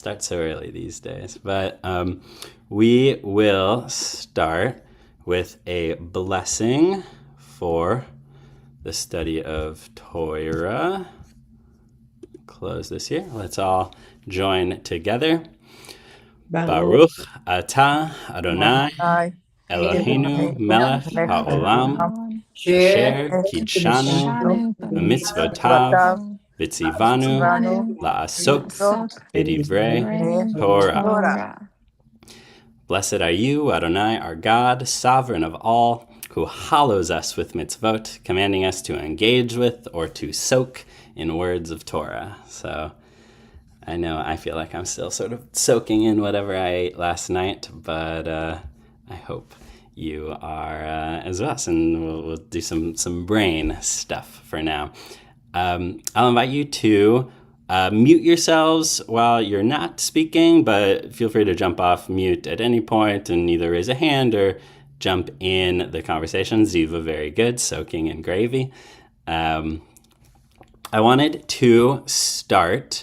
Start so early these days. But we will start with a blessing for the study of Torah. Close this here. Let's all join together. Baruch Baruch atah Adonai Adonai Eloheinu Eloheinu melech melech haolam haolam asher kiddushanu kidshanu b'mitzvotav b'mitzvotav v'tzivanu v'tzivanu la'asok la'asok b'divrei b'divrei Torah. Torah. Blessed are you, Adonai, our God, sovereign of all, who hallows us with mitzvot, commanding us to engage with or to soak in words of Torah. So I know I feel like I'm still sort of soaking in whatever I ate last night, but I hope you are as well. And we'll do some brain stuff for now. I'll invite you to mute yourselves while you're not speaking, but feel free to jump off mute at any point and either raise a hand or jump in the conversation. Ziva, very good, soaking in gravy. I wanted to start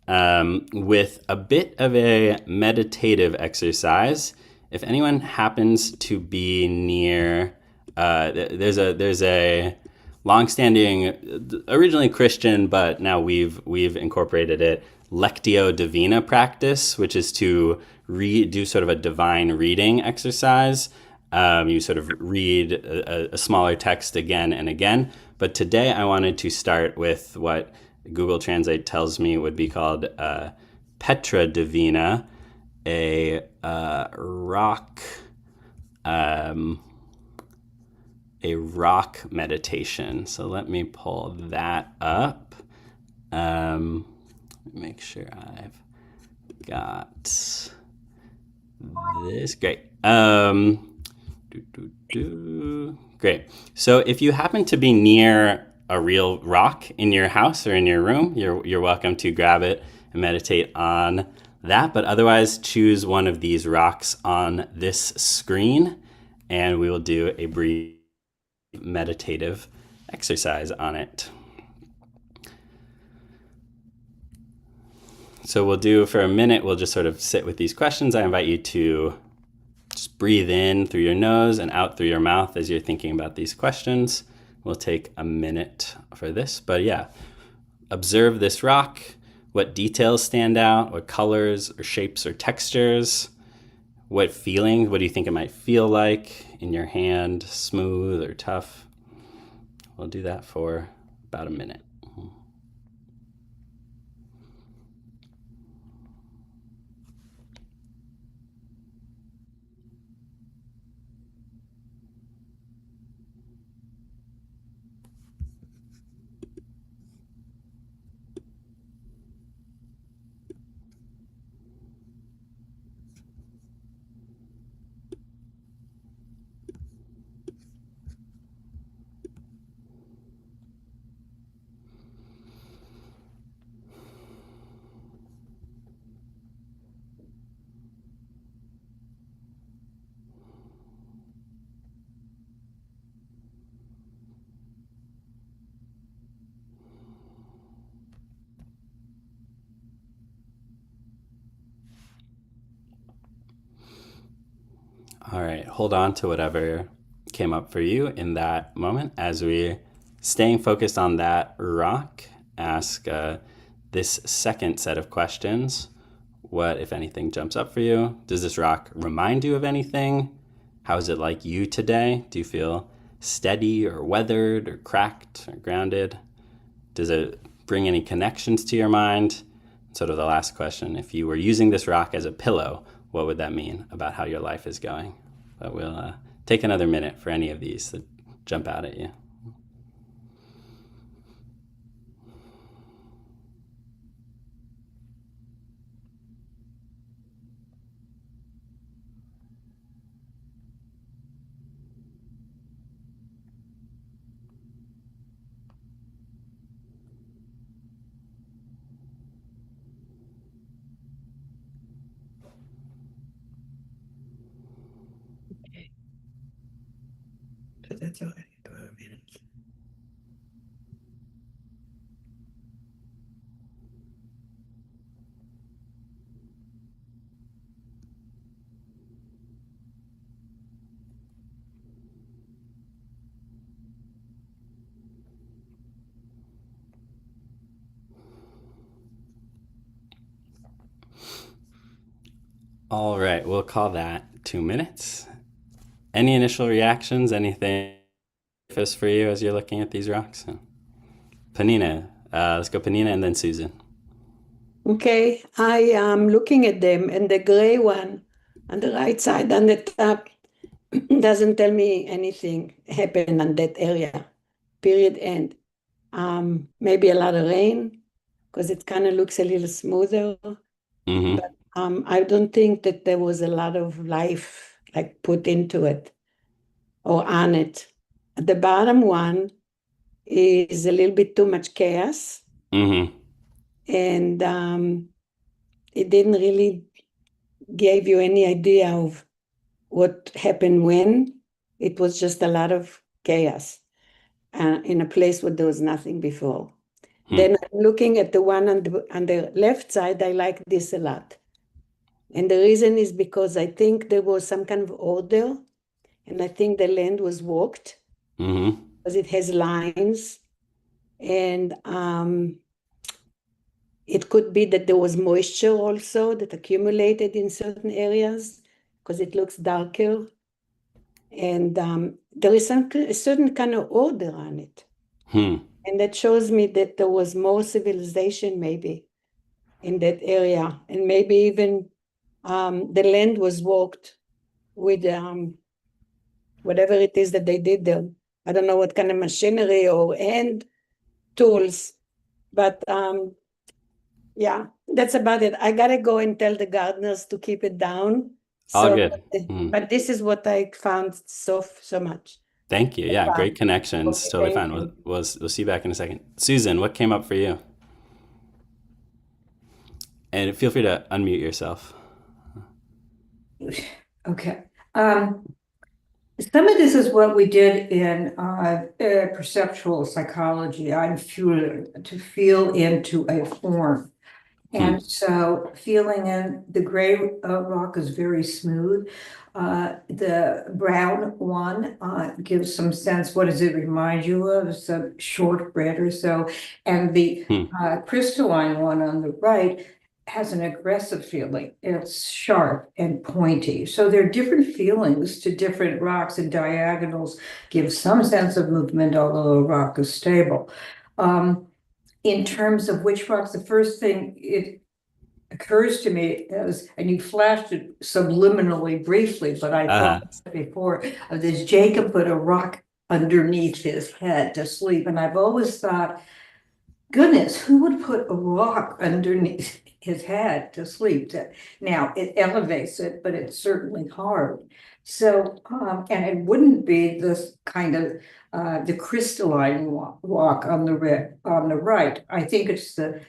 with a bit of a meditative exercise. If anyone happens to be near, there's a longstanding, originally Christian, but now we've incorporated it, Lectio Divina practice, which is to do sort of a divine reading exercise. You sort of read a smaller text again and again. But today I wanted to start with what Google Translate tells me would be called Petra Divina, a rock meditation. So let me pull that up. Make sure I've got this. Great. Great. So if you happen to be near a real rock in your house or in your room, you're welcome to grab it and meditate on that. But otherwise, choose one of these rocks on this screen, and we will do a brief meditative exercise on it. So we'll do for a minute, we'll just sort of sit with these questions. I invite you to just breathe in through your nose and out through your mouth as you're thinking about these questions. We'll take a minute for this, but yeah, observe this rock. What details stand out? What colors or shapes or textures? What feeling? What do you think it might feel like in your hand? Smooth or tough? We'll do that for about a minute. All right, hold on to whatever came up for you in that moment as we, staying focused on that rock, ask this second set of questions. What, if anything, jumps up for you? Does this rock remind you of anything? How is it like you today? Do you feel steady or weathered or cracked or grounded? Does it bring any connections to your mind? Sort of the last question, if you were using this rock as a pillow, what would that mean about how your life is going? But we'll take another minute for any of these that jump out at you. That's all right. About a minute. All right, we'll call that 2 minutes. Any initial reactions? Anything surface for you as you're looking at these rocks? Panina, let's go Panina and then Susan. Okay, I am looking at them, and the gray one on the right side on the top doesn't tell me anything happened on that area, period, end. Maybe a lot of rain, because it kind of looks a little smoother, Mm-hmm. but I don't think that there was a lot of life like put into it or on it. The bottom one is a little bit too much chaos, Mm-hmm. and it didn't really give you any idea of what happened when. It was just a lot of chaos in a place where there was nothing before. Hmm. Then looking at the one on the left side, I like this a lot. And the reason is because I think there was some kind of order, and I think the land was walked Mm-hmm. because it has lines, and it could be that there was moisture also that accumulated in certain areas because it looks darker. And there is a certain kind of order on it. Hmm. And that shows me that there was more civilization maybe in that area. And maybe even the land was walked with whatever it is that they did there. I don't know what kind of machinery or hand tools, but yeah, that's about it. I gotta go and tell the gardeners to keep it down. All So, good. Mm. but this is what I found so much. Thank you. Yeah, great connections. Okay, Totally thank fine. you. We'll see you back in a second. Susan, what came up for you? And feel free to unmute yourself. Okay. Some of this is what we did in perceptual psychology. I'm to feel into a form. And so feeling in the gray rock is very smooth. The brown one gives some sense. What does it remind you of? Some shortbread or so. And the crystalline one on the right has an aggressive feeling. It's sharp and pointy. So there are different feelings to different rocks, and diagonals give some sense of movement, although a rock is stable. In terms of which rocks, the first thing it occurs to me is, and you flashed it subliminally briefly, but I thought before of this: Jacob put a rock underneath his head to sleep. And I've always thought, goodness, who would put a rock underneath his head to sleep? Now it elevates it, but it's certainly hard. So, and it wouldn't be this kind of the crystalline rock on the right. I think it's the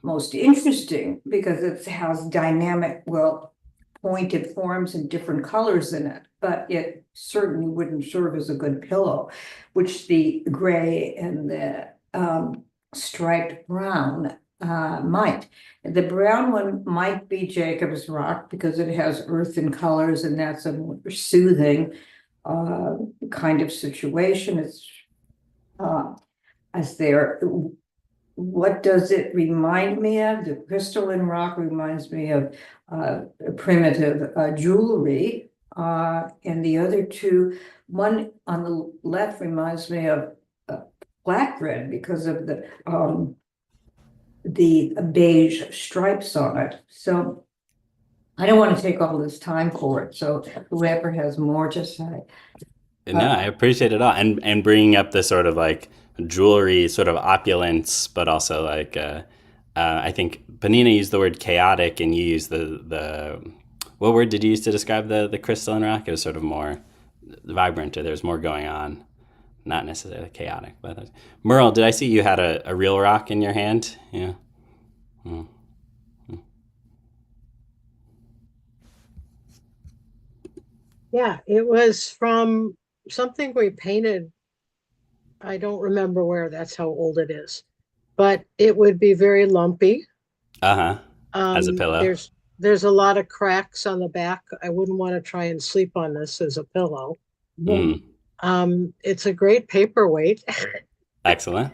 most interesting because it has dynamic, pointed forms and different colors in it, but it certainly wouldn't serve as a good pillow, which the gray and the striped brown might. The brown one might be Jacob's rock because it has earthen colors, and that's a more soothing kind of situation. It's as there. What does it remind me of? The crystalline rock reminds me of primitive jewelry, and the other two, one on the left reminds me of flatbread because of the beige stripes on it. So I don't want to take all this time for it. So whoever has more to say. No, I appreciate it all, and bringing up the sort of like jewelry sort of opulence, but also like I think Panina used the word chaotic, and you used the what word did you use to describe the crystalline rock? It was sort of more vibrant, or there's more going on, not necessarily chaotic. But Merle, did I see you had a real rock in your hand? Yeah. Yeah, it was from something we painted. I don't remember where, that's how old it is. But it would be very lumpy. As a pillow. There's a lot of cracks on the back. I wouldn't want to try and sleep on this as a pillow. It's a great paperweight. Excellent.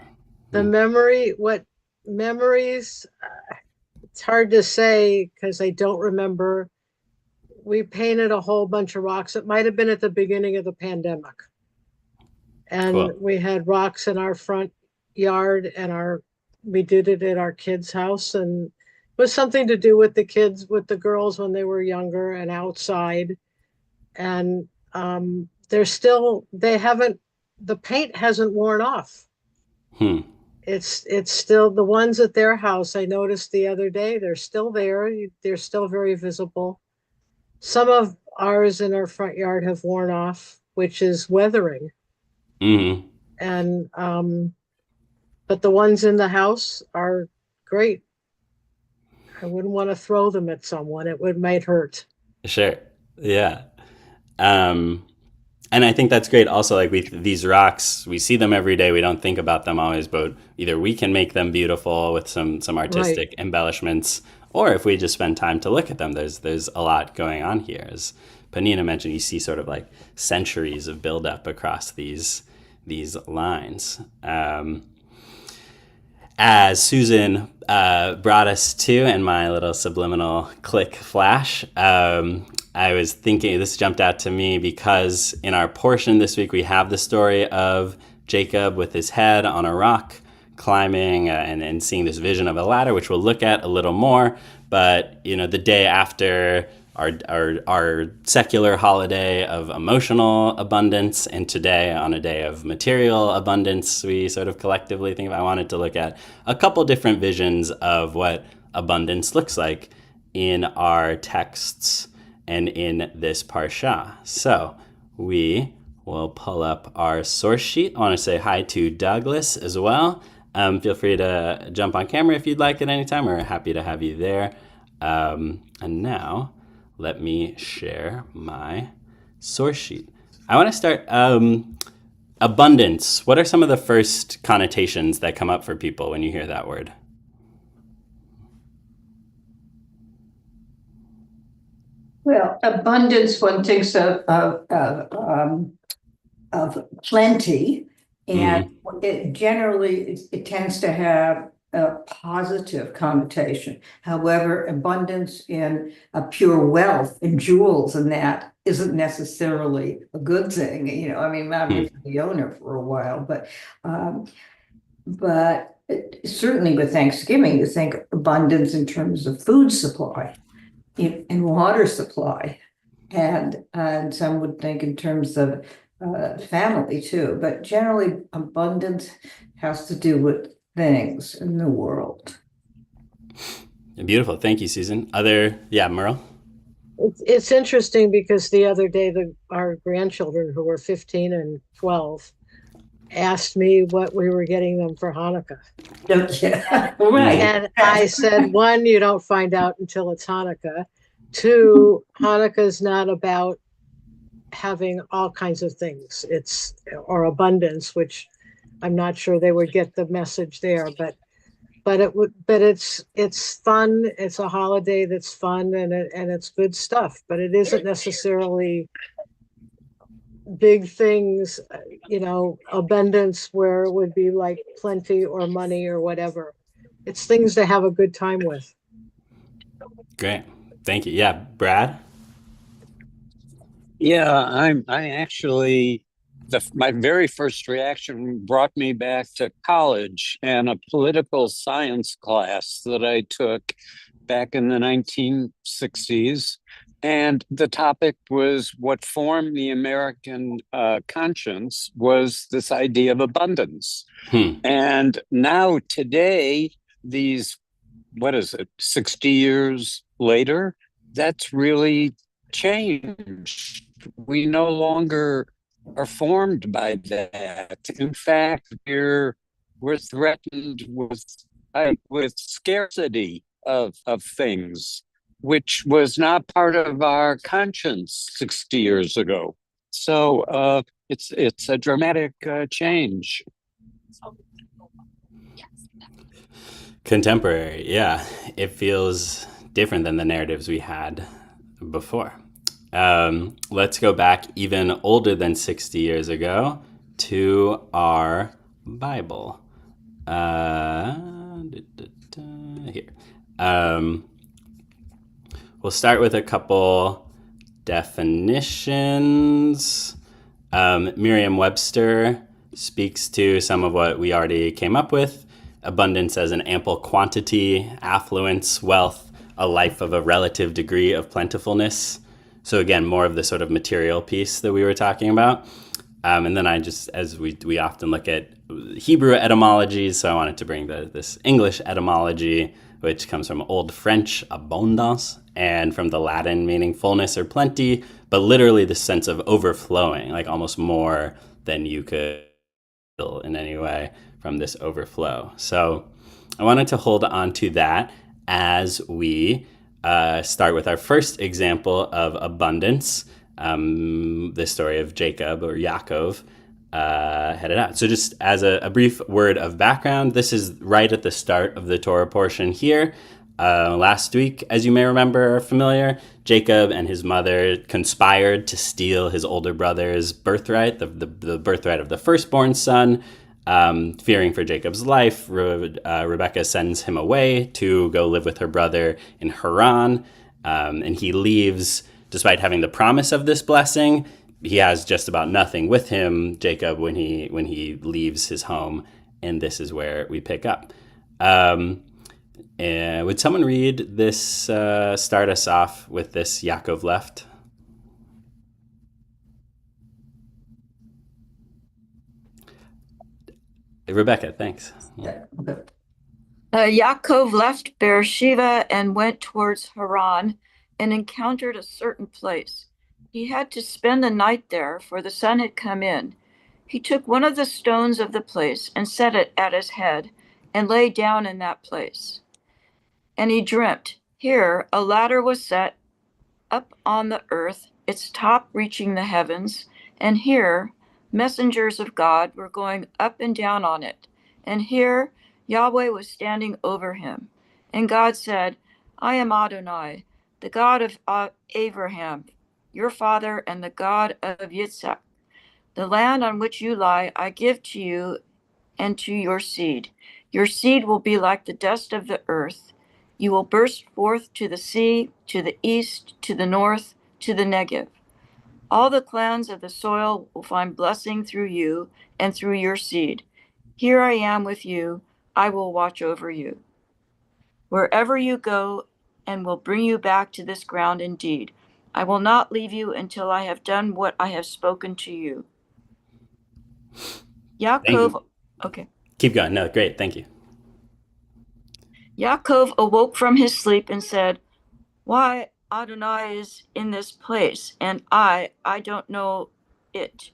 What memories, it's hard to say because I don't remember we painted a whole bunch of rocks. It might have been at the beginning of the pandemic. And Cool. we had rocks in our front yard, and we did it at our kids' house, and it was something to do with the kids, with the girls when they were younger and outside. And the paint hasn't worn off. Hmm. It's still the ones at their house. I noticed the other day, they're still there. They're still very visible. Some of ours in our front yard have worn off, which is weathering. Mm-hmm. And but the ones in the house are great. I wouldn't want to throw them at someone. Might hurt. Sure. Yeah. And I think that's great. Also, like these rocks, we see them every day. We don't think about them always, but either we can make them beautiful with some artistic embellishments, or if we just spend time to look at them, there's a lot going on here. As Panina mentioned, you see sort of like centuries of buildup across these lines. As Susan brought us to, and my little subliminal click flash, I was thinking, this jumped out to me because in our portion this week, we have the story of Jacob with his head on a rock, climbing and seeing this vision of a ladder, which we'll look at a little more. But, the day after our secular holiday of emotional abundance, and today on a day of material abundance, we sort of collectively think I wanted to look at a couple different visions of what abundance looks like in our texts and in this parsha. So we will pull up our source sheet. I want to say hi to Douglas as well. Feel free to jump on camera if you'd like at any time. We're happy to have you there. And now let me share my source sheet. I want to start abundance. What are some of the first connotations that come up for people when you hear that word? Well, abundance, one thinks of plenty, and it generally it tends to have a positive connotation. However, abundance in pure wealth and jewels and that isn't necessarily a good thing. I've been the owner for a while, but certainly with Thanksgiving, you think abundance in terms of food supply and water supply, and some would think in terms of family too, but generally abundance has to do with things in the world. Beautiful. Thank you, Susan. Merle? It's interesting because the other day our grandchildren, who were 15 and 12, asked me what we were getting them for Hanukkah. Yeah. Right. And I said, one, you don't find out until it's Hanukkah. Two, Hanukkah is not about having all kinds of things. Or abundance, which I'm not sure they would get the message there, but it's fun. It's a holiday that's fun, and it's good stuff, but it isn't necessarily big things, abundance where it would be like plenty or money or whatever. It's things to have a good time with. Great. Thank you. Yeah, Brad? Yeah, I actually, my very first reaction brought me back to college and a political science class that I took back in the 1960s. And the topic was what formed the American conscience was this idea of abundance. And now today, 60 years later, that's really changed. We no longer are formed by that. In fact, we're threatened with scarcity of things, which was not part of our conscience 60 years ago. So it's a dramatic change. Contemporary, yeah. It feels different than the narratives we had before. Let's go back even older than 60 years ago to our Bible. Here. We'll start with a couple definitions. Merriam-Webster speaks to some of what we already came up with. Abundance as an ample quantity, affluence, wealth, a life of a relative degree of plentifulness. So again, more of the sort of material piece that we were talking about. And then as we often look at Hebrew etymologies, so I wanted to bring this English etymology, which comes from Old French, abondance, and from the Latin meaning fullness or plenty, but literally the sense of overflowing, like almost more than you could feel in any way from this overflow. So I wanted to hold on to that as we start with our first example of abundance, the story of Jacob or Yaakov headed out. So just as a brief word of background, this is right at the start of the Torah portion here. Last week, as you may remember, are familiar, Jacob and his mother conspired to steal his older brother's birthright, the birthright of the firstborn son. Fearing for Jacob's life, Rebekah sends him away to go live with her brother in Haran, and he leaves despite having the promise of this blessing. He has just about nothing with him, Jacob, when he leaves his home, and this is where we pick up. Would someone read this, start us off with this Yaakov left? Rebecca, thanks. Yeah, okay. Yaakov left Beersheba and went towards Haran and encountered a certain place. He had to spend the night there, for the sun had come in. He took one of the stones of the place and set it at his head and lay down in that place. And he dreamt. Here a ladder was set up on the earth, its top reaching the heavens, and here messengers of God were going up and down on it. And here Yahweh was standing over him. And God said, I am Adonai, the God of Abraham, your father, and the God of Vayeitzei. The land on which you lie I give to you and to your seed. Your seed will be like the dust of the earth. You will burst forth to the sea, to the east, to the north, to the Negev. All the clans of the soil will find blessing through you and through your seed. Here I am with you. I will watch over you wherever you go and will bring you back to this ground indeed. I will not leave you until I have done what I have spoken to you. Yaakov, okay. Keep going. No, great. Thank you. Yaakov awoke from his sleep and said, why Adonai is in this place, and I don't know it.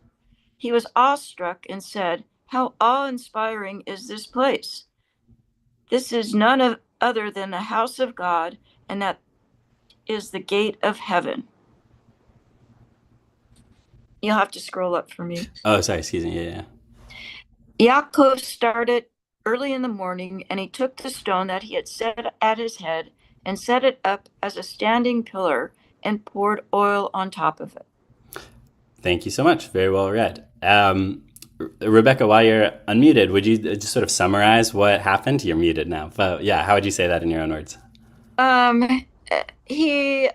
He was awestruck and said, how awe-inspiring is this place? This is none other than the house of God, and that is the gate of heaven. You'll have to scroll up for me. Oh, sorry. Excuse me. Yeah. Yaakov started early in the morning, and he took the stone that he had set at his head and set it up as a standing pillar and poured oil on top of it. Thank you so much. Very well read. Rebecca, while you're unmuted, would you just sort of summarize what happened? You're muted now, but yeah, how would you say that in your own words? He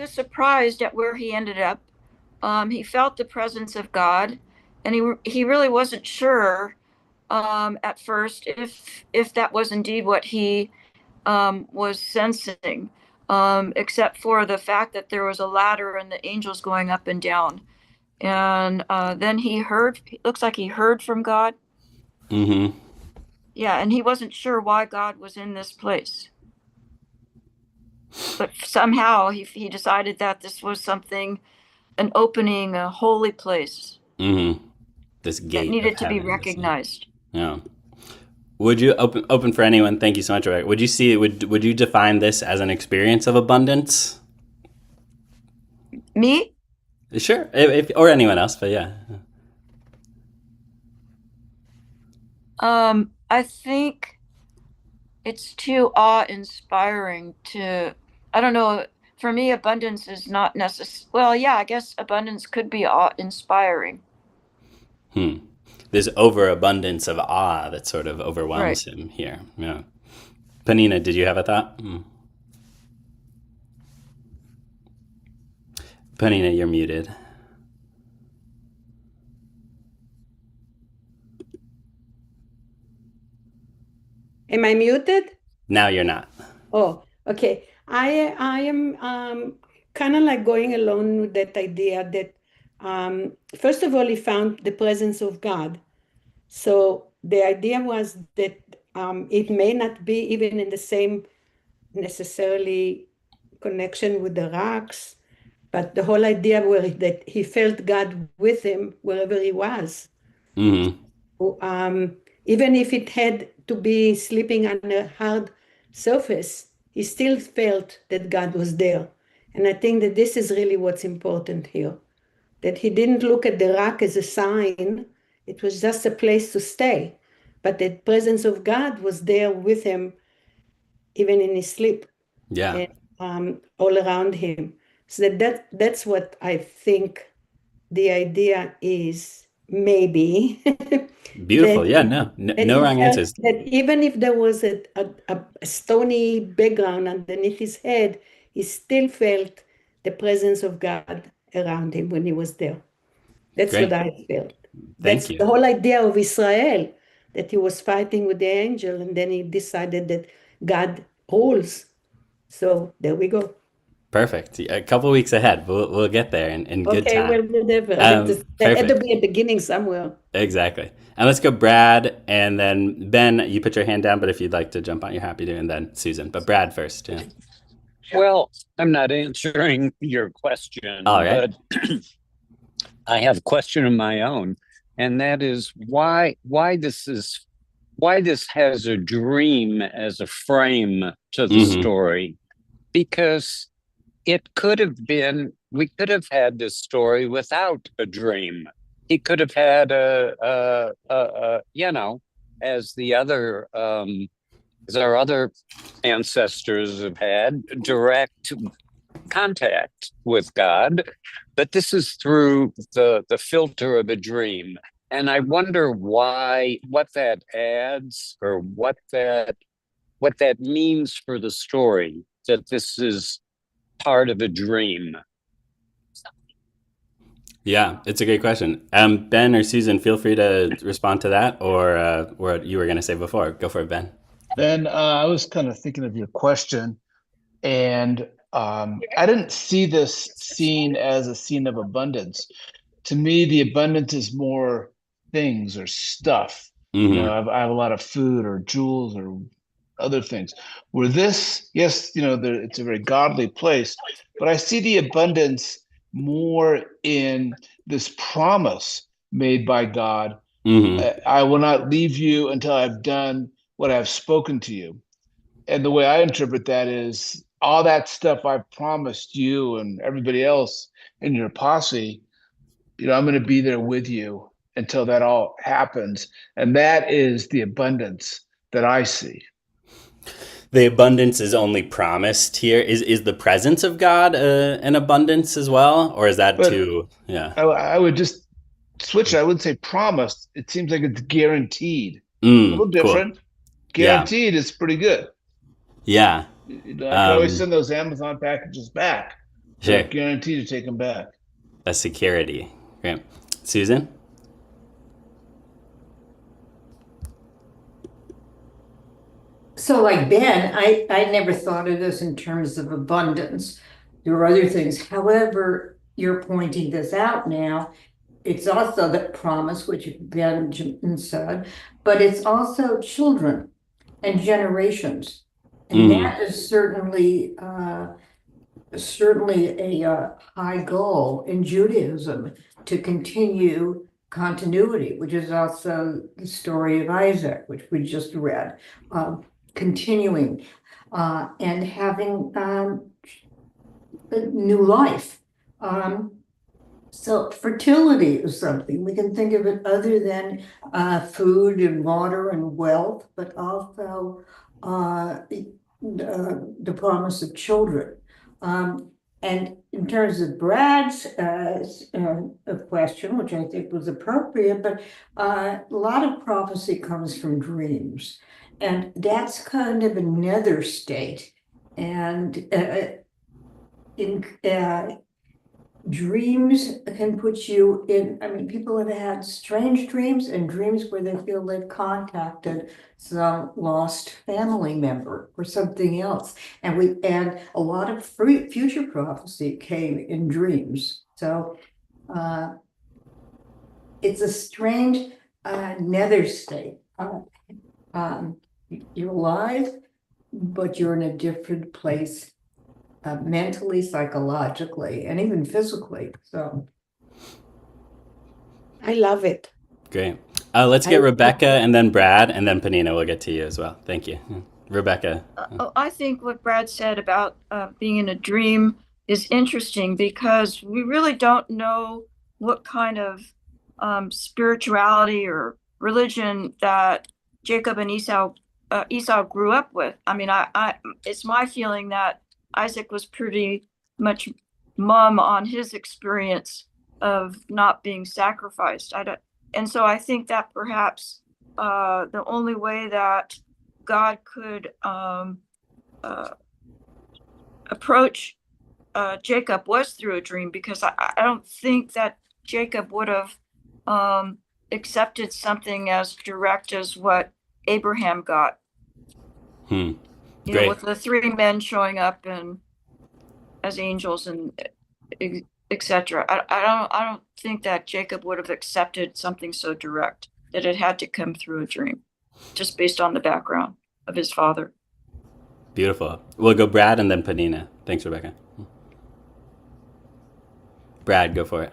was surprised at where he ended up. He felt the presence of God, and he really wasn't sure at first if that was indeed what he was sensing, except for the fact that there was a ladder and the angels going up and down. And then looks like he heard from God. Mm-hmm. Yeah, and he wasn't sure why God was in this place. But somehow he decided that this was something, an opening, a holy place. Mm-hmm. This gate that needed to be heaven, recognized. Yeah. Would you open for anyone? Thank you so much, Rebecca. Would you define this as an experience of abundance? Me? Sure, or anyone else, but yeah. I think it's too awe-inspiring to, I don't know, for me, abundance is not necessary. Well, yeah, I guess abundance could be awe-inspiring. There's overabundance of awe that sort of overwhelms him here. Yeah. Panina, did you have a thought? Panina, you're muted. Am I muted? Now you're not. Oh, okay. I am kind of like going along with that idea that first of all, he found the presence of God. So the idea was that it may not be even in the same necessarily connection with the rocks, but the whole idea were that he felt God with him wherever he was. Mm-hmm. Even if it had to be sleeping on a hard surface, he still felt that God was there. And I think that this is really what's important here, that he didn't look at the rock as a sign. It was just a place to stay. But the presence of God was there with him, even in his sleep, Yeah. and all around him. So that's what I think the idea is, maybe. Beautiful. that, Yeah, no that no he wrong felt answers. that even if there was a stony background underneath his head, he still felt the presence of God around him when he was there. That's Great. what I felt. Thank That's you. the whole idea of Israel, that he was fighting with the angel, and then he decided that God rules. So there we go. Perfect. A couple weeks ahead. We'll get there in good Okay, well, time. whatever. There had to Perfect. be a beginning somewhere. Exactly. And let's go Brad, and then Ben, you put your hand down, but if you'd like to jump on, you're happy to, and then Susan. But Brad first. Yeah. Well, I'm not answering your question, All right. but I have a question of my own, and that is why this has a dream as a frame to the Mm-hmm. story, because it could have been, we could have had this story without a dream. He could have had as the other as our other ancestors have had, direct contact with God, but this is through the filter of a dream. And I wonder what that adds, or what that means for the story, that this is part of a dream. Yeah, it's a great question. Ben or Susan, feel free to respond to that, or what you were going to say before. Go for it, Ben. Ben, I was kind of thinking of your question, and I didn't see this scene as a scene of abundance. To me, the abundance is more things or stuff. Mm-hmm. You know, I have a lot of food or jewels or other things. Where this, yes, it's a very godly place, but I see the abundance more in this promise made by God. Mm-hmm. I will not leave you until I've done what I've spoken to you. And the way I interpret that is all that stuff I've promised you and everybody else in your posse, I'm going to be there with you until that all happens. And that is the abundance that I see. The abundance is only promised here. Is the presence of God an abundance as well, or is that But too? Yeah. I would just switch it. I wouldn't say promised. It seems like it's guaranteed. A little Cool. different. Guaranteed is pretty good. Yeah. I can always send those Amazon packages back. Sure. They're guaranteed to take them back. A security. Great. Susan? So like Ben, I never thought of this in terms of abundance. There are other things. However, you're pointing this out now. It's also the promise, which Benjamin said, but it's also children and generations. And that is certainly a high goal in Judaism, to continue continuity, which is also the story of Isaac, which we just read. Continuing and having a new life. So fertility is something we can think of it other than food and water and wealth, but also the promise of children. And in terms of Brad's question, which I think was appropriate, but a lot of prophecy comes from dreams. And that's kind of another state. And dreams can put you in, I mean, people have had strange dreams and dreams where they feel they've contacted some lost family member or something else. And a lot of future prophecy came in dreams. So it's a strange nether state. You're alive, but you're in a different place. Mentally, psychologically, and even physically. So I love it. Great. Let's get Rebecca and then Brad and then Panina. We'll get to you as well. Thank you. Rebecca. I think what Brad said about being in a dream is interesting because we really don't know what kind of spirituality or religion that Jacob and Esau grew up with. I mean, it's my feeling that Isaac was pretty much mum on his experience of not being sacrificed. And so I think that perhaps the only way that God could approach Jacob was through a dream, because I don't think that Jacob would have accepted something as direct as what Abraham got. You know, with the three men showing up and as angels and etc. I don't think that Jacob would have accepted something so direct, that it had to come through a dream, just based on the background of his father. Beautiful. We'll go Brad and then Panina. Thanks, Rebecca. Brad, go for it.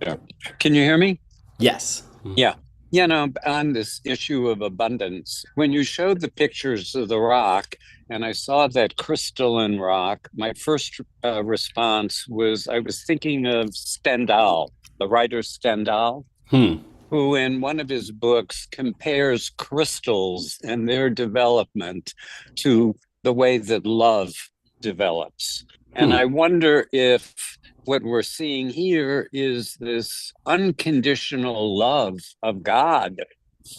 Yeah. Can you hear me? Yes. Yeah. You know, on this issue of abundance, when you showed the pictures of the rock and I saw that crystalline rock, my first response was I was thinking of Stendhal, the writer Stendhal, who in one of his books compares crystals and their development to the way that love develops. And I wonder if what we're seeing here is this unconditional love of God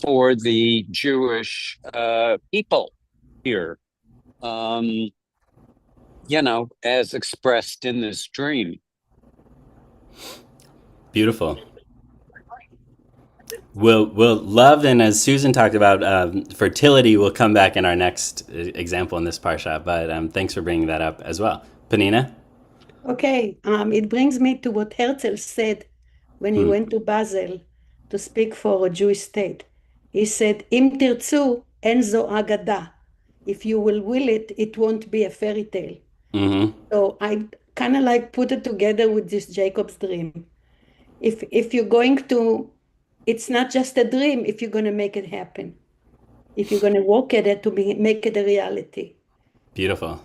for the Jewish people here, you know, as expressed in this dream. Beautiful. We'll love, and as Susan talked about, fertility will come back in our next example in this parsha, but thanks for bringing that up as well. Panina? Okay, it brings me to what Herzl said when he went to Basel to speak for a Jewish state. He said, Im tirtzu en zo agada. If you will it, it won't be a fairy tale. So I kind of like put it together with this Jacob's dream. If you're going to, it's not just a dream if you're going to make it happen. If you're going to work at it to make it a reality. Beautiful.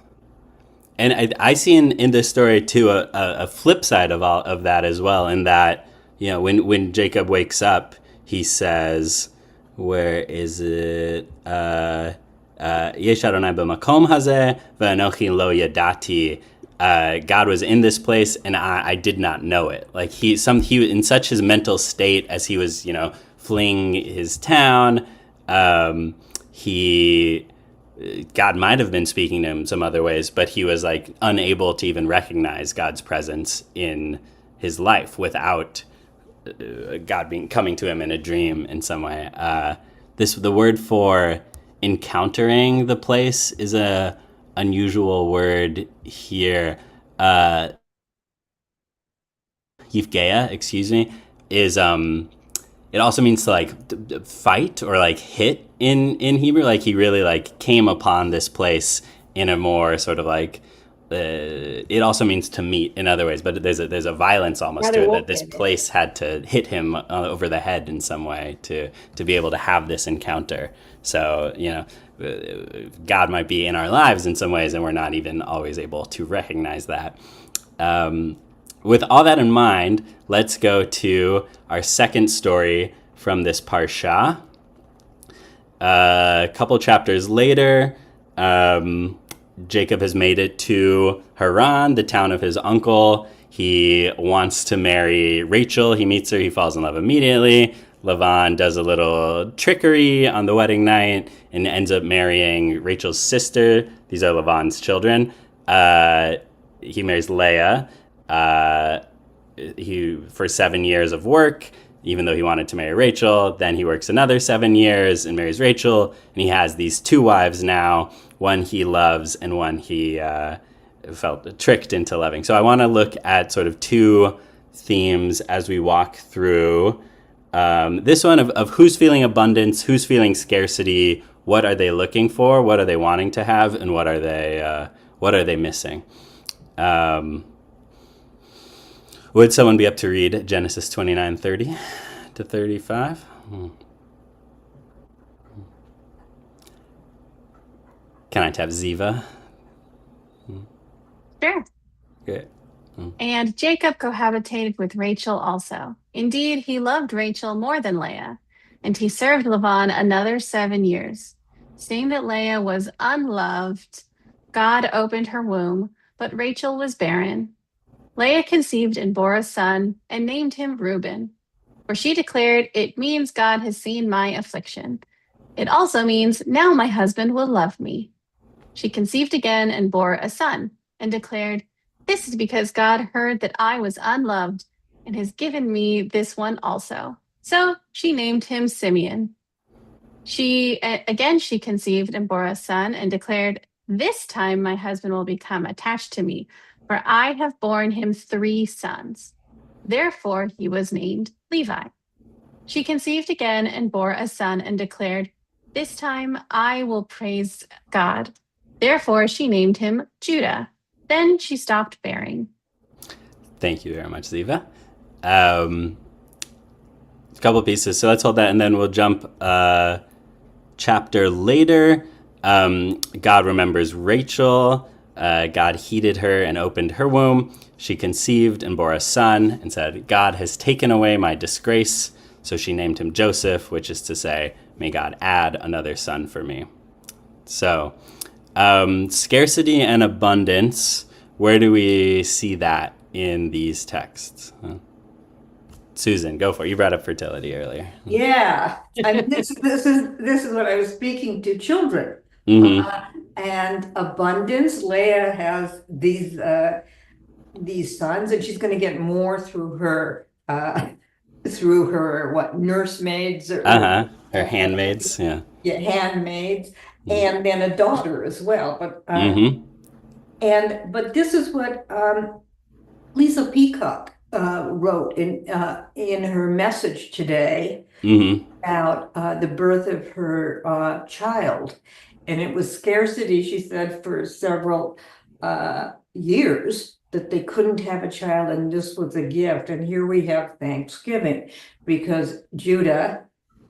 And I see in this story too a flip side of all of that as well, in that, you know, when Jacob wakes up, he says, where is it? Yesh Adonai b'makom hazeh v'anochi lo yadati. God was in this place and I did not know it. Like he in such his mental state as he was, you know, fleeing his town, God might have been speaking to him some other ways, but he was like unable to even recognize God's presence in his life without God coming to him in a dream in some way. The word for encountering the place is a unusual word here. Yifgeya, excuse me, is it also means to like fight or like hit in Hebrew. Like he really like came upon this place in a more sort of like it also means to meet in other ways, but there's a violence almost to it, that this place had to hit him over the head in some way to be able to have this encounter. So, you know, God might be in our lives in some ways and we're not even always able to recognize that. With all that in mind, let's go to our second story from this parsha. A couple chapters later, Jacob has made it to Haran, the town of his uncle. He wants to marry Rachel. He meets her. He falls in love immediately. Lavan does a little trickery on the wedding night and ends up marrying Rachel's sister. These are Lavan's children. He marries Leah. For 7 years of work, even though he wanted to marry Rachel. Then he works another 7 years and marries Rachel. And he has these 2 wives now, one he loves and one he felt tricked into loving. So I want to look at sort of 2 themes as we walk through this one of who's feeling abundance, who's feeling scarcity, what are they looking for, what are they wanting to have, and what are they missing. Would someone be up to read Genesis 29:30 to 35? Can I tap Ziva? Sure. Good. And Jacob cohabitated with Rachel also. Indeed, he loved Rachel more than Leah, and he served Laban another 7 years. Seeing that Leah was unloved, God opened her womb, but Rachel was barren. Leah conceived and bore a son and named him Reuben, for she declared, "It means God has seen my affliction. It also means now my husband will love me." She conceived again and bore a son and declared, "This is because God heard that I was unloved and has given me this one also." So she named him Simeon. She conceived and bore a son and declared, "This time my husband will become attached to me, for I have borne him 3 sons." Therefore he was named Levi. She conceived again and bore a son and declared, "This time I will praise God." Therefore she named him Judah. Then she stopped bearing. Thank you very much, Ziva. A couple pieces. So let's hold that, and then we'll jump a chapter later. God remembers Rachel. God heeded her and opened her womb. She conceived and bore a son and said, "God has taken away my disgrace." So she named him Joseph, which is to say, may God add another son for me. So scarcity and abundance, where do we see that in these texts? Susan, go for it. You brought up fertility earlier. Yeah, I mean, this is what I was speaking to children. And abundance. Leah has these sons, and she's going to get more through her nursemaids or her handmaids, handmaids, and then a daughter as well. But but this is what Lisa Peacock wrote in her message today about the birth of her child. And it was scarcity, she said, for several years that they couldn't have a child, and this was a gift. And here we have Thanksgiving, because Judah,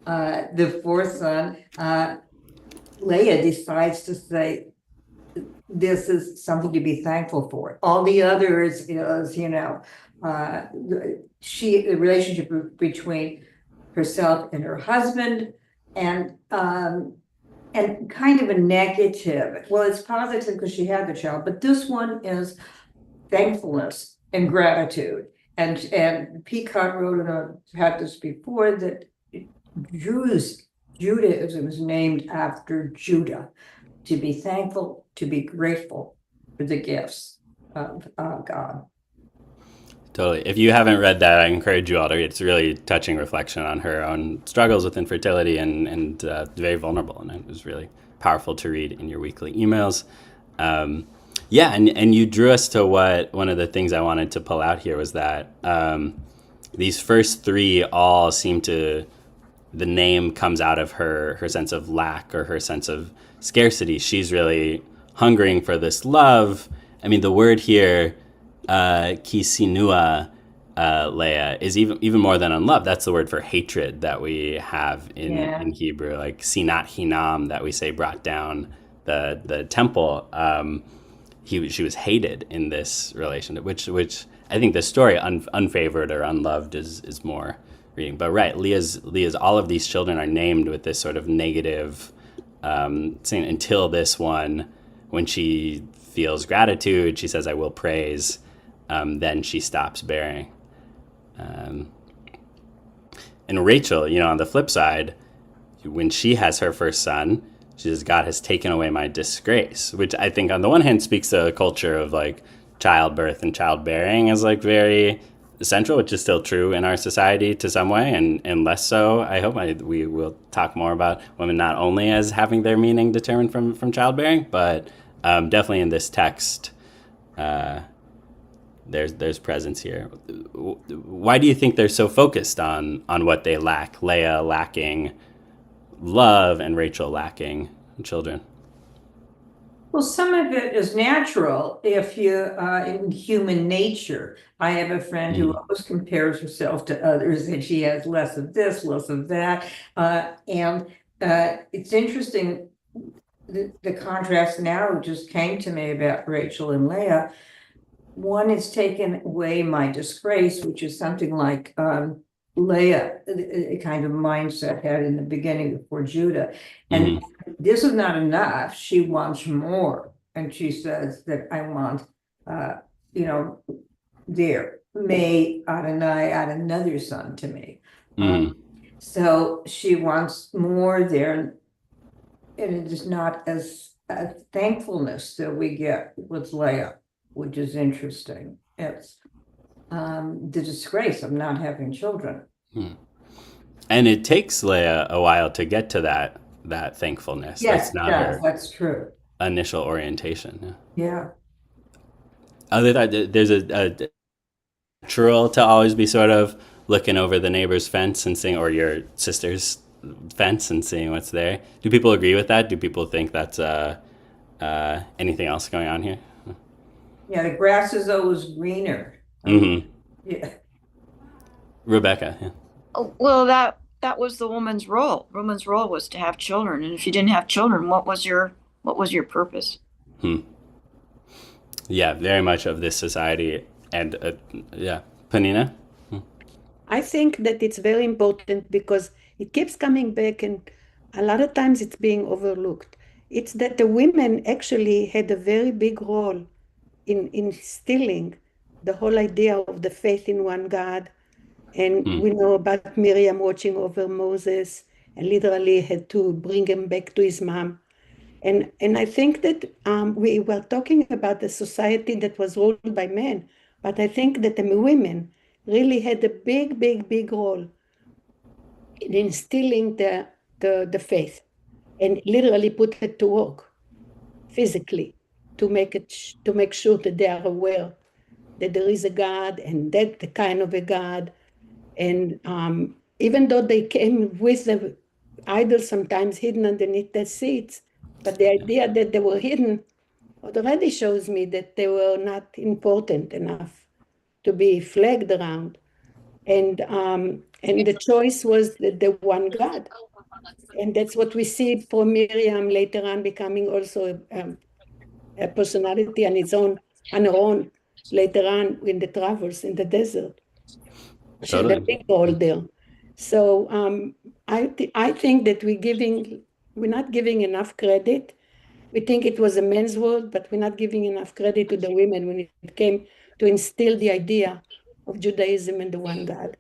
the 4th son, Leah decides to say, this is something to be thankful for. All the others is, the relationship between herself and her husband, and kind of a negative. Well, it's positive because she had the child, but this one is thankfulness and gratitude. And Peacock wrote, and I've had this before, that Judaism is named after Judah, to be thankful, to be grateful for the gifts of God. Totally. If you haven't read that, I encourage you all to read it. It's a really touching reflection on her own struggles with infertility and very vulnerable. And it was really powerful to read in your weekly emails. And you drew us to one of the things I wanted to pull out here was that these first 3 all seem to, the name comes out of her sense of lack or her sense of scarcity. She's really hungering for this love. I mean, the word here, kisinua, Leah, is even more than unloved. That's the word for hatred that we have in Hebrew, like sinat hinam, that we say brought down the temple. She was hated in this relationship, which I think the story unfavored or unloved is more reading. But right, Leah's all of these children are named with this sort of negative saying, until this one, when she feels gratitude, she says, "I will praise." Then she stops bearing. And Rachel, on the flip side, when she has her first son, she says, God has taken away my disgrace, which I think on the one hand speaks to a culture of like childbirth and childbearing as like very central, which is still true in our society to some way, and less so. I hope we will talk more about women not only as having their meaning determined from childbearing, but definitely in this text, there's presence here. Why do you think they're so focused on what they lack? Leah lacking love and Rachel lacking children. Well, some of it is natural if you in human nature. I have a friend who always compares herself to others, and she has less of this, less of that. And it's interesting, the contrast now just came to me about Rachel and Leah. One has taken away my disgrace, which is something like Leah, a kind of mindset had in the beginning before Judah. And this is not enough. She wants more. And she says that I want, there, may Adonai add another son to me. So she wants more there. And it is not as a thankfulness that we get with Leah, which is interesting. It's the disgrace of not having children. And it takes Leah a while to get to that thankfulness. Yes, that's not her that's true. initial orientation. Yeah. Other than there's a natural to always be sort of looking over the neighbor's fence and seeing, or your sister's fence and seeing what's there. Do people agree with that? Do people think that's anything else going on here? Yeah, the grass is always greener. Yeah. Rebecca. Yeah. Well, that was the woman's role. Woman's role was to have children, and if you didn't have children, what was your purpose? Yeah, very much of this society, and Panina. I think that it's very important because it keeps coming back, and a lot of times it's being overlooked. It's that the women actually had a very big role in instilling the whole idea of the faith in one God. And we know about Miriam watching over Moses and literally had to bring him back to his mom. And I think that we were talking about a society that was ruled by men, but I think that the women really had a big role in instilling the faith and literally put it to work physically to make sure that they are aware that there is a God and that the kind of a God. And even though they came with the idols sometimes hidden underneath their seats, but the idea that they were hidden already shows me that they were not important enough to be flagged around. And the choice was the one God. And that's what we see for Miriam later on becoming also a personality on her own later on in the travels in the desert. She had a big role there. So I think that we're not giving enough credit. We think it was a men's world, but we're not giving enough credit to the women when it came to instill the idea of Judaism and the one God.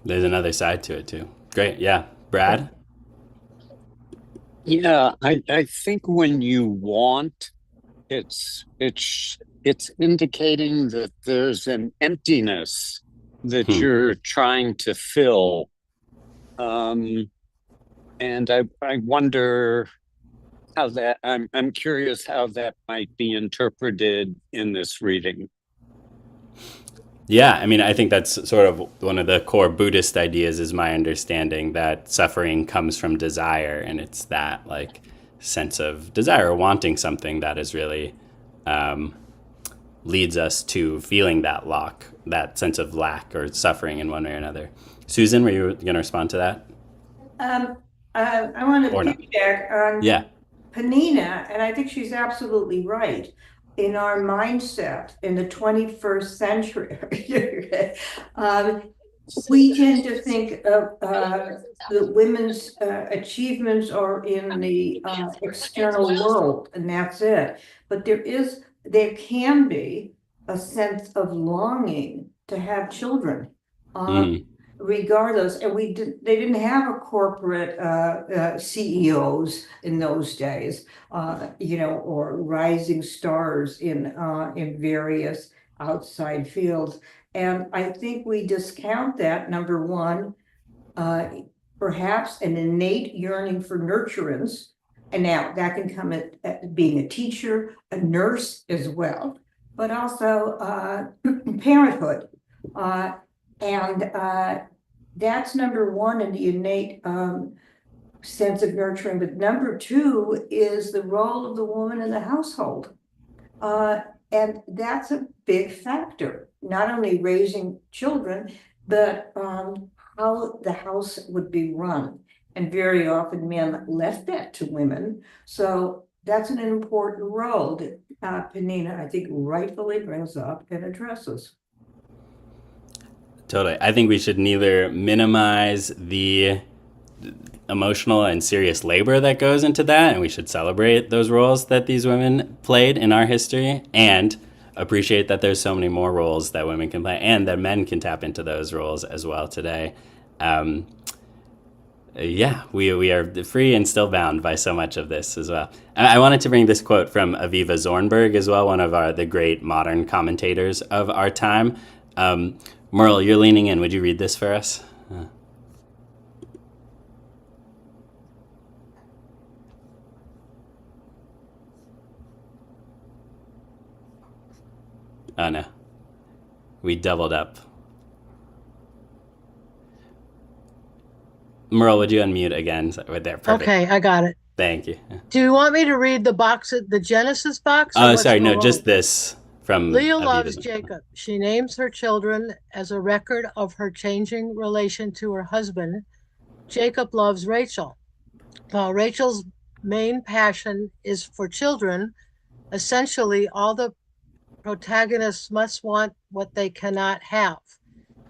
There's another side to it too. Great, yeah, Brad. Yeah, I think when you want, it's indicating that there's an emptiness that you're trying to fill. And I wonder how that, I'm curious how that might be interpreted in this reading. Yeah, I mean, I think that's sort of one of the core Buddhist ideas, is my understanding that suffering comes from desire, and it's that like sense of desire, wanting something that is really leads us to feeling that sense of lack or suffering in one way or another. Susan, were you going to respond to that? I want to piggyback on Panina, and I think she's absolutely right. In our mindset in the 21st century, we tend to think of the women's achievements are in the external world, and that's it. But there can be a sense of longing to have children. regardless, and they didn't have a corporate CEOs in those days, or rising stars in various outside fields. And I think we discount that, number one, perhaps an innate yearning for nurturance. And now that can come at being a teacher, a nurse as well, but also parenthood. And that's number one in the innate sense of nurturing. But number two is the role of the woman in the household. And that's a big factor, not only raising children, but how the house would be run. And very often men left that to women. So that's an important role that Penina, I think, rightfully brings up and addresses. Totally. I think we should neither minimize the emotional and serious labor that goes into that, and we should celebrate those roles that these women played in our history, and appreciate that there's so many more roles that women can play and that men can tap into those roles as well today. We are free and still bound by so much of this as well. I wanted to bring this quote from Aviva Zornberg as well, one of the great modern commentators of our time. Merle, you're leaning in. Would you read this for us? Oh, no. We doubled up. Merle, would you unmute again? Right there. Perfect. Okay, I got it. Thank you. Do you want me to read the Genesis box? Oh, sorry. No, just this from Leah Aviva. loves Jacob. She names her children as a record of her changing relation to her husband. Jacob loves Rachel. While Rachel's main passion is for children, essentially all the protagonists must want what they cannot have,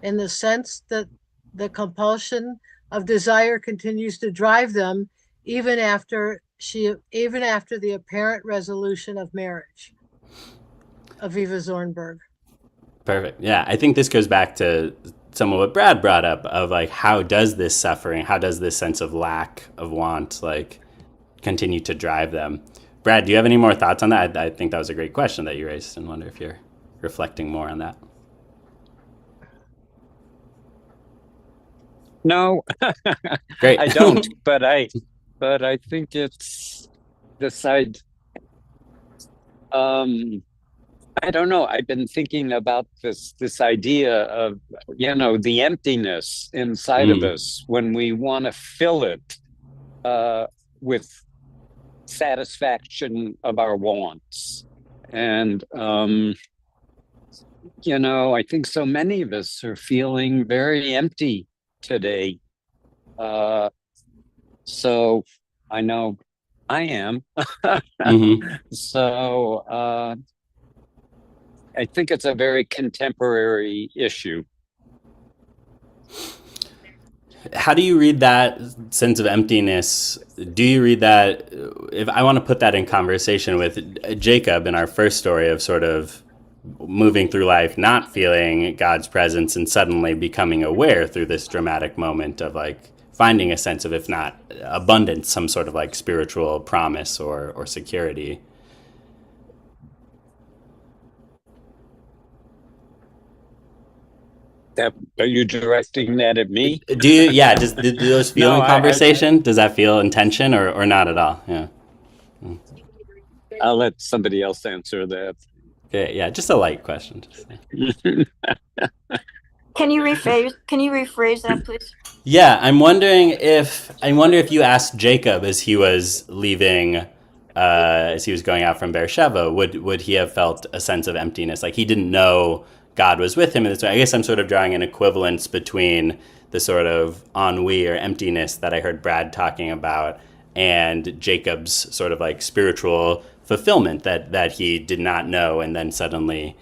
in the sense that the compulsion of desire continues to drive them even after the apparent resolution of marriage. Aviva Zornberg. Perfect. Yeah, I think this goes back to some of what Brad brought up of like, how does this suffering, how does this sense of lack of want like continue to drive them? Brad, do you have any more thoughts on that? I think that was a great question that you raised, and wonder if you're reflecting more on that. No, Great. I don't, but I think it's this side. I don't know. I've been thinking about this idea of, the emptiness inside of us when we want to fill it with satisfaction of our wants. And, I think so many of us are feeling very empty today. So I know I am. So I think it's a very contemporary issue. How do you read that sense of emptiness? Do you read that, if I want to put that in conversation with Jacob in our first story of sort of moving through life, not feeling God's presence and suddenly becoming aware through this dramatic moment of like finding a sense of, if not abundance, some sort of like spiritual promise or security? Are you directing that at me? Do you? Yeah. Do those feel in conversation? Does that feel in tension or not at all? Yeah. I'll let somebody else answer that. Okay. Yeah. Just a light question. Can you rephrase that, please? Yeah. I wonder if you asked Jacob as he was leaving, as he was going out from Beersheba, would he have felt a sense of emptiness? Like he didn't know God was with him. And I guess I'm sort of drawing an equivalence between the sort of ennui or emptiness that I heard Brad talking about and Jacob's sort of like spiritual fulfillment that he did not know and then suddenly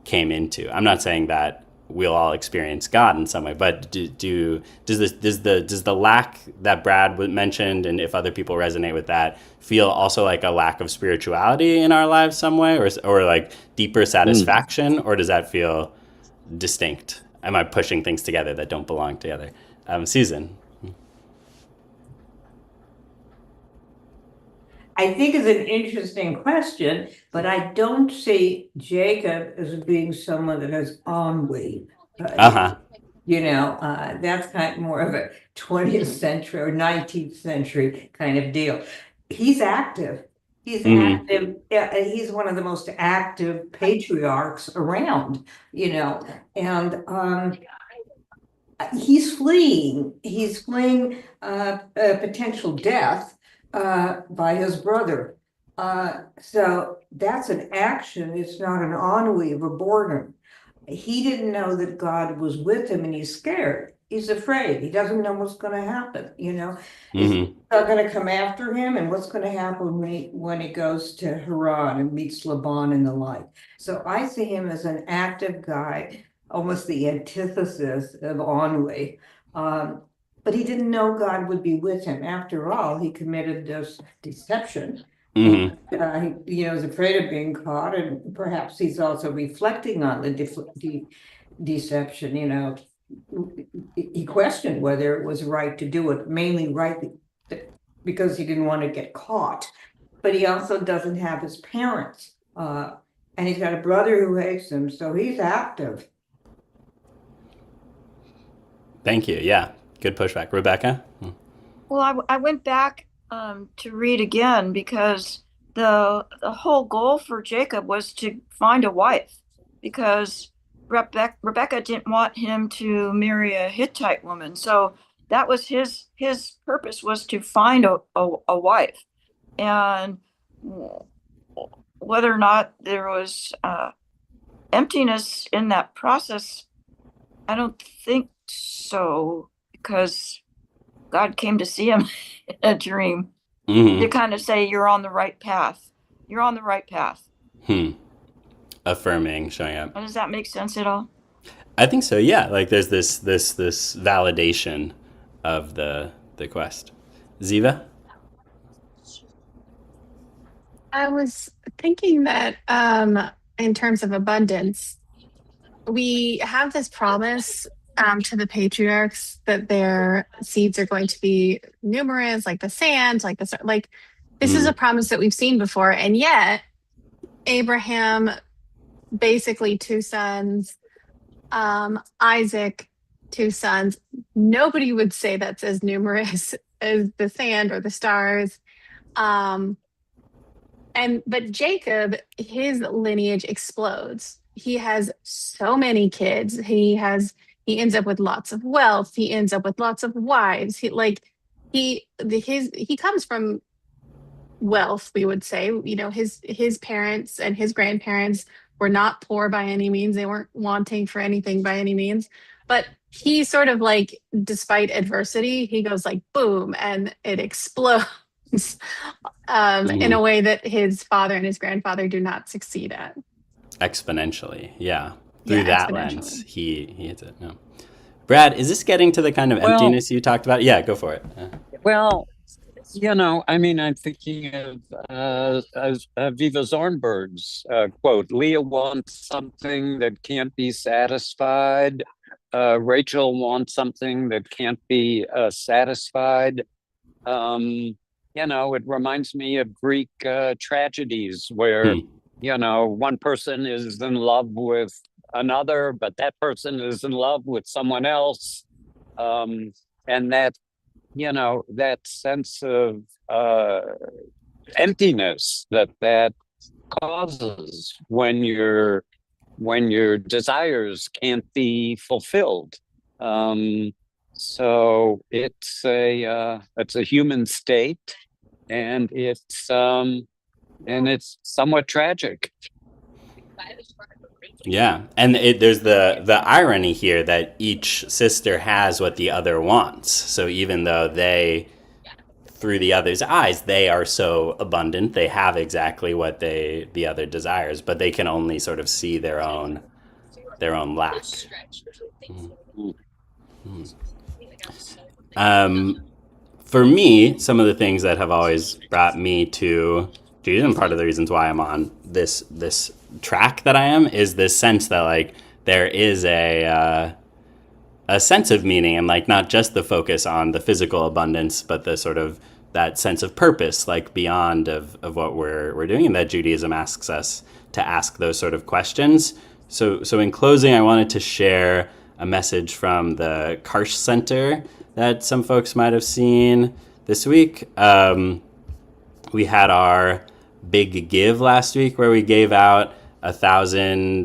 came into. I'm not saying that we'll all experience God in some way, but does the lack that Brad mentioned, and if other people resonate with that, feel also like a lack of spirituality in our lives some way, or like deeper satisfaction, or does that feel distinct am I pushing things together that don't belong together? Susan. I think it's an interesting question, but I don't see Jacob as being someone that has ennui. Uh-huh. That's kind of more of a 20th century or 19th century kind of deal. He's active. He's active. Yeah, he's one of the most active patriarchs around, and he's fleeing. He's fleeing potential death by his brother. So that's an action. It's not an ennui or boredom. He didn't know that God was with him, and he's scared. He's afraid. He doesn't know what's going to happen. Is God going to come after him, and what's going to happen when he goes to Haran and meets Laban and the like. So I see him as an active guy, almost the antithesis of ennui. But he didn't know God would be with him. After all, he committed this deception. He was afraid of being caught, and perhaps he's also reflecting on the deception. He questioned whether it was right to do it, mainly right because he didn't want to get caught. But he also doesn't have his parents, and he's got a brother who hates him, so he's active. Thank you. Yeah, good pushback. Rebecca? Well, I went back to read again because the whole goal for Jacob was to find a wife, because Rebecca didn't want him to marry a Hittite woman. So that was his purpose, was to find a wife. And whether or not there was emptiness in that process, I don't think so, because God came to see him in a dream to kind of say, you're on the right path. You're on the right path. Affirming, showing up. Does that make sense at all? I think so, yeah. Like there's this validation of the quest. Ziva? I was thinking that in terms of abundance, we have this promise to the patriarchs that their seeds are going to be numerous, like the sand, like this is a promise that we've seen before. And yet Abraham, basically 2 sons, Isaac, 2 sons. Nobody would say that's as numerous as the sand or the stars. But Jacob, his lineage explodes. He has so many kids. He ends up with lots of wealth. He ends up with lots of wives. He comes from wealth, we would say. His parents and his grandparents were not poor by any means. They weren't wanting for anything by any means. But he sort of despite adversity, he goes boom, and it explodes in a way that his father and his grandfather do not succeed at. Exponentially, yeah. Through that lens, he hits it. No. Brad, is this getting to the kind of emptiness you talked about? Yeah, go for it. Well, I'm thinking of Viva Zornberg's quote, Leah wants something that can't be satisfied. Rachel wants something that can't be satisfied. It reminds me of Greek tragedies where, one person is in love with another, but that person is in love with someone else. And that, that sense of emptiness that causes when your desires can't be fulfilled. So it's a human state, and it's somewhat tragic. Yeah, and there's the irony here that each sister has what the other wants. So even though they, through the other's eyes, they are so abundant, they have exactly what the other desires, but they can only sort of see their own lack. For me, some of the things that have always brought me to Jesus, and part of the reasons why I'm on this track that I am, is this sense that there is a a sense of meaning, and like not just the focus on the physical abundance, but the sort of that sense of purpose, like beyond of what we're doing, and that Judaism asks us to ask those sort of questions. So in closing, I wanted to share a message from the Karsh Center that some folks might have seen this week. We had our big give last week where we gave out 1,000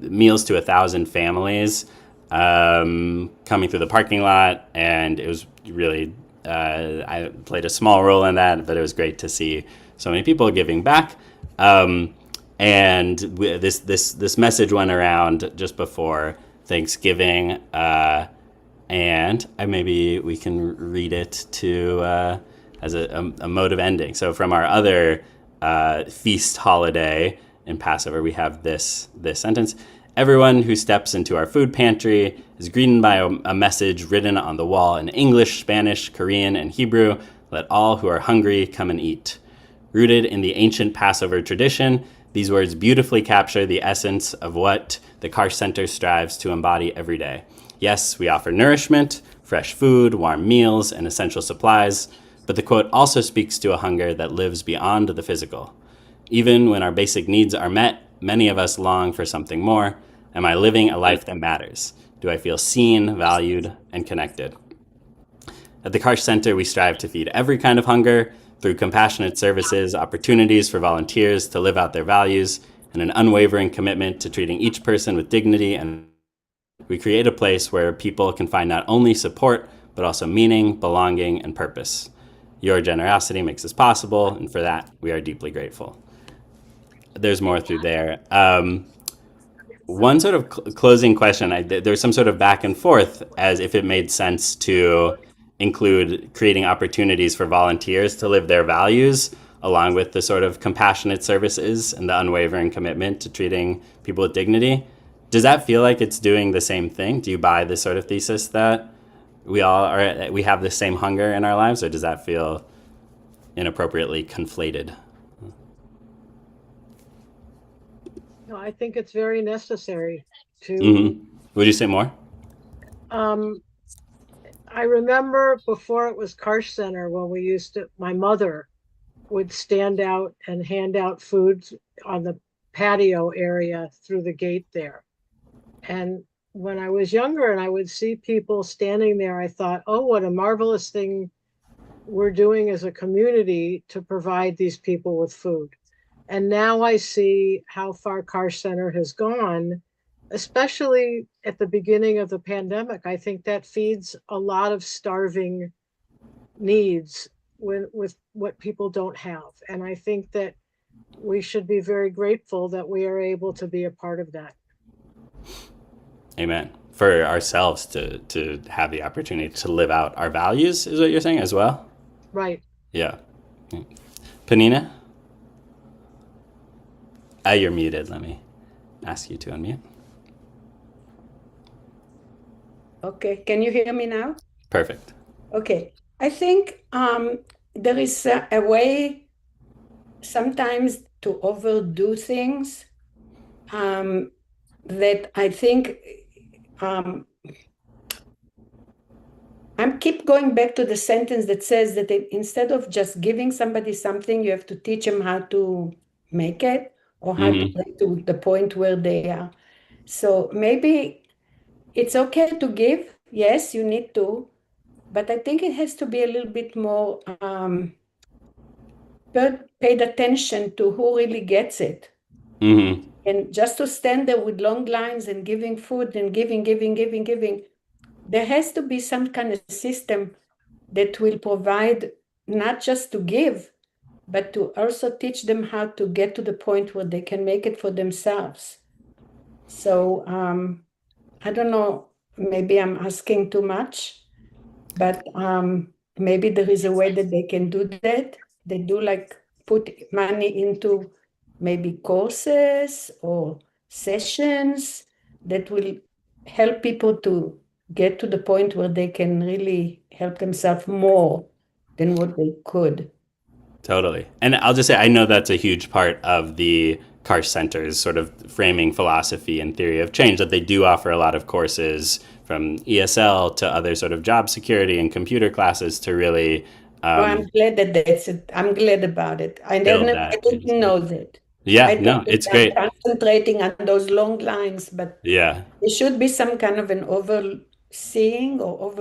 meals to 1,000 families coming through the parking lot, and it was really I played a small role in that, but it was great to see so many people giving back. And this message went around just before Thanksgiving, and maybe we can read it to as a mode of ending. So from our other feast holiday in Passover, we have this sentence: everyone who steps into our food pantry is greeted by a message written on the wall in English, Spanish, Korean, and Hebrew. Let all who are hungry come and eat. Rooted in the ancient Passover tradition, these words beautifully capture the essence of what the Karsh Center strives to embody every day. Yes, we offer nourishment, fresh food, warm meals, and essential supplies, but the quote also speaks to a hunger that lives beyond the physical. Even when our basic needs are met, many of us long for something more. Am I living a life that matters? Do I feel seen, valued, and connected? At the Karsh Center, we strive to feed every kind of hunger through compassionate services, opportunities for volunteers to live out their values, and an unwavering commitment to treating each person with dignity. And we create a place where people can find not only support, but also meaning, belonging, and purpose. Your generosity makes this possible, and for that, we are deeply grateful. There's more through there. One sort of closing question, there's some sort of back and forth as if it made sense to include creating opportunities for volunteers to live their values along with the sort of compassionate services and the unwavering commitment to treating people with dignity. Does that feel like it's doing the same thing? Do you buy this sort of thesis that we have the same hunger in our lives, or does that feel inappropriately conflated? No, I think it's very necessary to. Mm-hmm. Would you say more? I remember before it was Karsh Center, when my mother would stand out and hand out food on the patio area through the gate there. And when I was younger and I would see people standing there, I thought, oh, what a marvelous thing we're doing as a community to provide these people with food. And now I see how far Karsh Center has gone, especially at the beginning of the pandemic. I think that feeds a lot of starving needs with what people don't have. And I think that we should be very grateful that we are able to be a part of that. Amen. For ourselves to have the opportunity to live out our values is what you're saying as well? Right. Yeah. Panina? You're muted. Let me ask you to unmute. Okay, can you hear me now? Perfect. Okay, I think there is a way sometimes to overdo things that I think I keep going back to the sentence that says that instead of just giving somebody something, you have to teach them how to make it or how to get to the point where they are. So maybe it's okay to give. Yes, you need to. But I think it has to be a little bit more paid attention to who really gets it. Mm-hmm. And just to stand there with long lines and giving food and giving, there has to be some kind of system that will provide not just to give, but to also teach them how to get to the point where they can make it for themselves. So I don't know, maybe I'm asking too much, but maybe there is a way that they can do that. They do like put money into maybe courses or sessions that will help people to get to the point where they can really help themselves more than what they could. Totally. And I'll just say, I know that's a huge part of the Karsh Center's sort of framing philosophy and theory of change, that they do offer a lot of courses from ESL to other sort of job security and computer classes to really Well, I'm glad that that's it. I'm glad about it. I didn't know that. Yeah, I no, think it's I'm great. concentrating on those long lines, but Yeah. there should be some kind of an overseeing or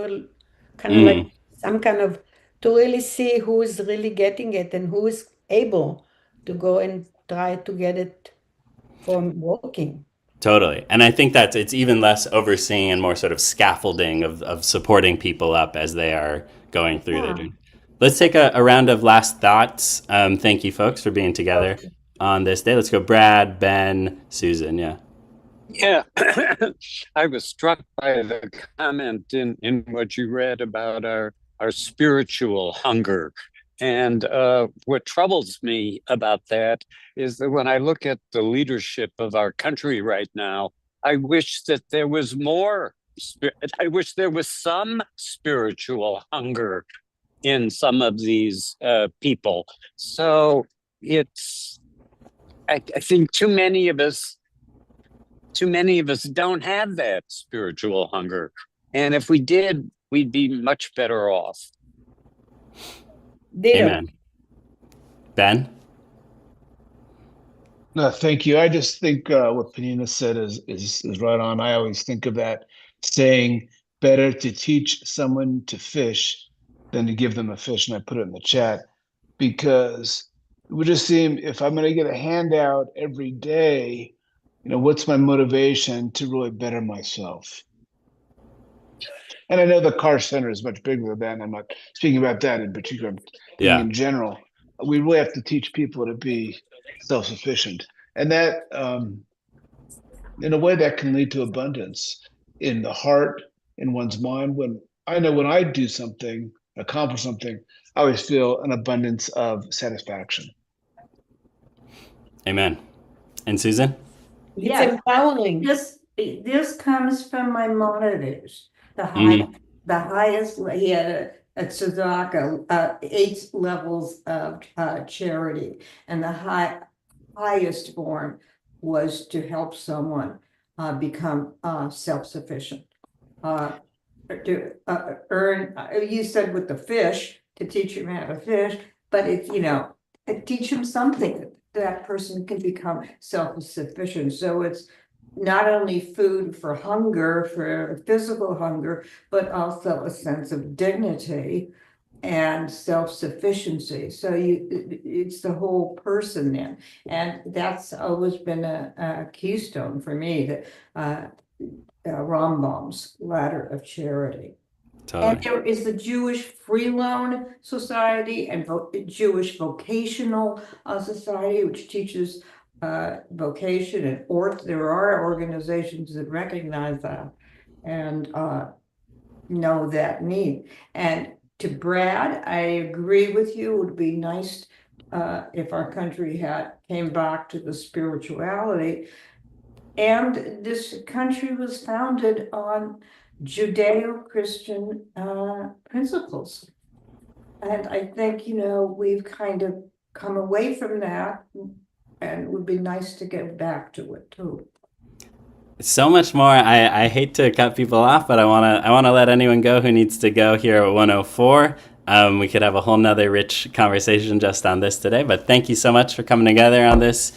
kind of like some kind of to really see who is really getting it and who is able to go and try to get it from working. Totally. And I think that it's even less overseeing and more sort of scaffolding of supporting people up as they are going through their journey. Let's take a round of last thoughts. Thank you, folks, for being together on this day. Let's go Brad, Ben, Susan. Yeah. Yeah, I was struck by the comment in what you read about our spiritual hunger. And what troubles me about that is that when I look at the leadership of our country right now, I wish that there was more. I wish there was some spiritual hunger in some of these people. So I think too many of us don't have that spiritual hunger. And if we did, we'd be much better off. Amen. Ben? No, thank you. I just think what Penina said is right on. I always think of that saying, better to teach someone to fish than to give them a fish. And I put it in the chat because it would just seem if I'm going to get a handout every day, what's my motivation to really better myself? And I know the car center is much bigger than that. I'm not speaking about that in particular, in general. We really have to teach people to be self-sufficient. And that, in a way, that can lead to abundance in the heart, in one's mind. When I do something, accomplish something, I always feel an abundance of satisfaction. Amen. And Susan? It's empowering. This comes from Maimonides, the highest. He had at Tzedakah 8 levels of charity, and the highest form was to help someone become self-sufficient. To earn, you said with the fish, to teach him how to fish, but it's teach him something that person can become self-sufficient. So it's not only food for hunger, for physical hunger, but also a sense of dignity and self-sufficiency. So it's the whole person then. And that's always been a keystone for me, that Rambam's ladder of charity. Totally. And there is the Jewish Free Loan Society and Jewish Vocational Society, which teaches vocation and there are organizations that recognize that and know that need. And to Brad, I agree with you. It would be nice if our country came back to the spirituality. And this country was founded on Judeo-Christian principles. And I think, we've kind of come away from that, and it would be nice to get back to it too. So much more. I hate to cut people off, but I wanna let anyone go who needs to go here at 104. We could have a whole nother rich conversation just on this today, but thank you so much for coming together on this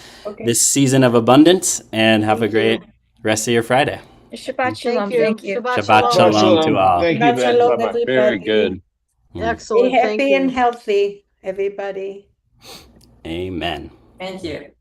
season of abundance, and have a great rest of your Friday. Shabbat shalom. Thank you. Shabbat shalom to all. Thank you, Shabbat shalom, everybody. Very good. Excellent. Be happy and healthy, everybody. Amen. Thank you.